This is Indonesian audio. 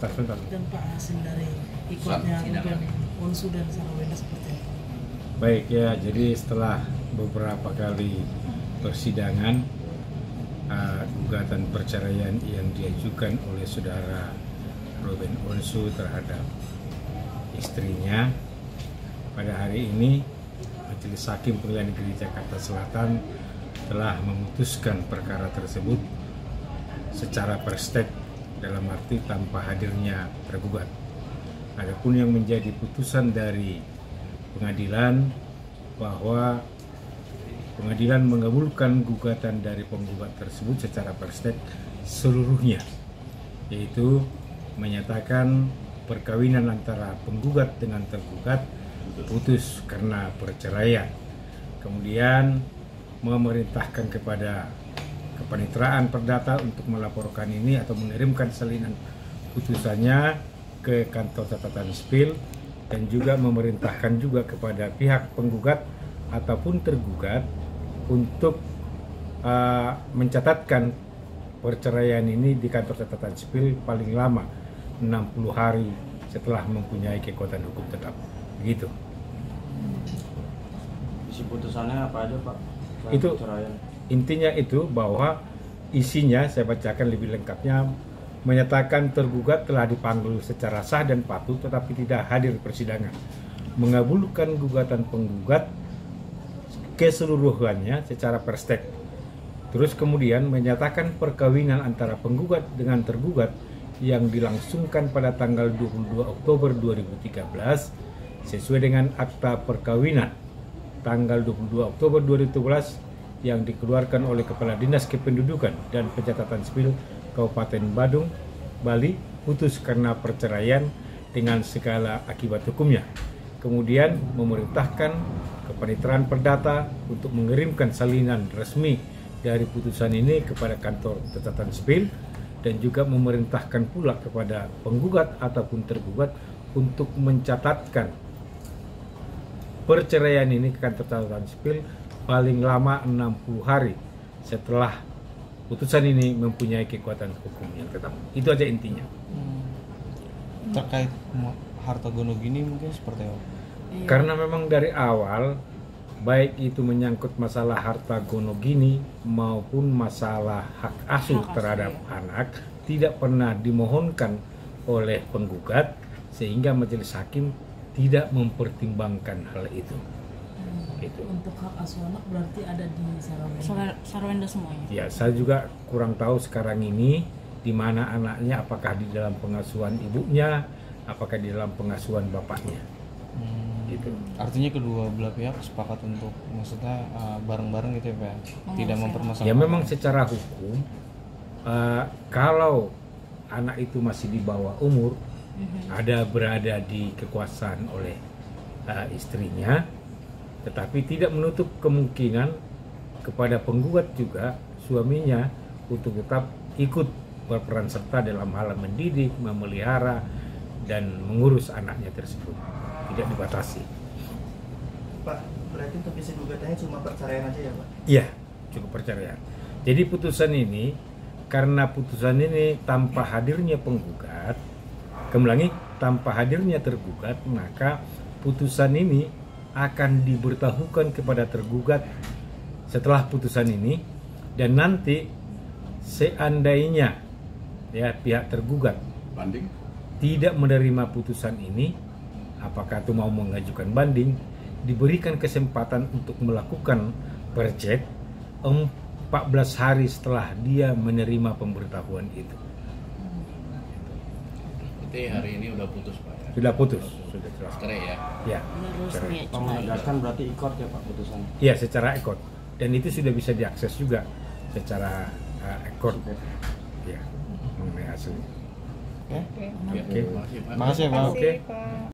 sebentar. Dan Pak, hasil dari ikutnya Ruben Onsu dan Sarawenda seperti apa? Baik ya, jadi setelah beberapa kali persidangan, gugatan perceraian yang diajukan oleh saudara Ruben Onsu terhadap istrinya, pada hari ini Majelis Hakim Pengadilan Negeri Jakarta Selatan telah memutuskan perkara tersebut secara prestek, dalam arti tanpa hadirnya tergugat. Adapun yang menjadi putusan dari pengadilan bahwa pengadilan mengabulkan gugatan dari penggugat tersebut secara prestek seluruhnya, yaitu menyatakan perkawinan antara penggugat dengan tergugat putus karena perceraian. Kemudian memerintahkan kepada Kepanitraan Perdata untuk melaporkan ini atau mengirimkan salinan putusannya ke kantor catatan sipil, dan juga memerintahkan juga kepada pihak penggugat ataupun tergugat untuk mencatatkan perceraian ini di kantor catatan sipil paling lama 60 hari setelah mempunyai kekuatan hukum tetap. Begitu. Isi putusannya apa aja, Pak? Itu intinya itu bahwa isinya saya bacakan lebih lengkapnya, menyatakan tergugat telah dipanggil secara sah dan patut tetapi tidak hadir persidangan, mengabulkan gugatan penggugat keseluruhannya secara prestek. Terus kemudian menyatakan perkawinan antara penggugat dengan tergugat yang dilangsungkan pada tanggal 22 Oktober 2013 sesuai dengan akta perkawinan tanggal 22 Oktober 2013 yang dikeluarkan oleh Kepala Dinas Kependudukan dan Pencatatan Sipil Kabupaten Badung, Bali, putus karena perceraian dengan segala akibat hukumnya. Kemudian memerintahkan Kepanitraan Perdata untuk mengirimkan salinan resmi dari putusan ini kepada kantor catatan sipil, dan juga memerintahkan pula kepada penggugat ataupun tergugat untuk mencatatkan perceraian ini ke kantor catatan sipil paling lama 60 hari setelah putusan ini mempunyai kekuatan hukum yang tetap. Itu aja intinya. Terkait harta gono gini mungkin seperti apa? Karena memang dari awal, baik itu menyangkut masalah harta gono gini maupun masalah hak asuh terhadap anak, tidak pernah dimohonkan oleh penggugat, sehingga majelis hakim tidak mempertimbangkan hal itu. Itu. Untuk hak asuh anak berarti ada di Sarawenda semuanya. Ya, saya juga kurang tahu sekarang ini di mana anaknya, apakah di dalam pengasuhan ibunya, apakah di dalam pengasuhan bapaknya. Gitu. Artinya kedua belah pihak sepakat untuk maksudnya bareng-bareng gitu ya, Pak? Tidak mempermasalahkan. Ya memang secara hukum kalau anak itu masih di bawah umur, ada berada di kekuasaan oleh istrinya, tetapi tidak menutup kemungkinan kepada penggugat juga suaminya untuk tetap ikut berperan serta dalam hal mendidik, memelihara, dan mengurus anaknya tersebut. Tidak dibatasi. Pak, berarti untuk isi gugatannya cuma perceraian aja ya, Pak? Iya, cukup perceraian. Jadi putusan ini, karena putusan ini tanpa hadirnya penggugat, kembali tanpa hadirnya tergugat, maka putusan ini akan diberitahukan kepada tergugat setelah putusan ini, dan nanti seandainya ya pihak tergugat banding tidak menerima putusan ini, apakah itu mau mengajukan banding, diberikan kesempatan untuk melakukan percet 14 hari setelah dia menerima pemberitahuan itu. Berarti hari ini udah putus, Pak ya? Sudah putus, sudah jelas. Cerai ya? Ya, Resmi Pak menegaskan berarti ikut ya Pak putusannya? ya secara ekor, dan itu sudah bisa diakses juga secara ekor. Ya, mengenai hasilnya. Oke. Oke. Makasih, Pak. Makasih ya, Pak. Oke.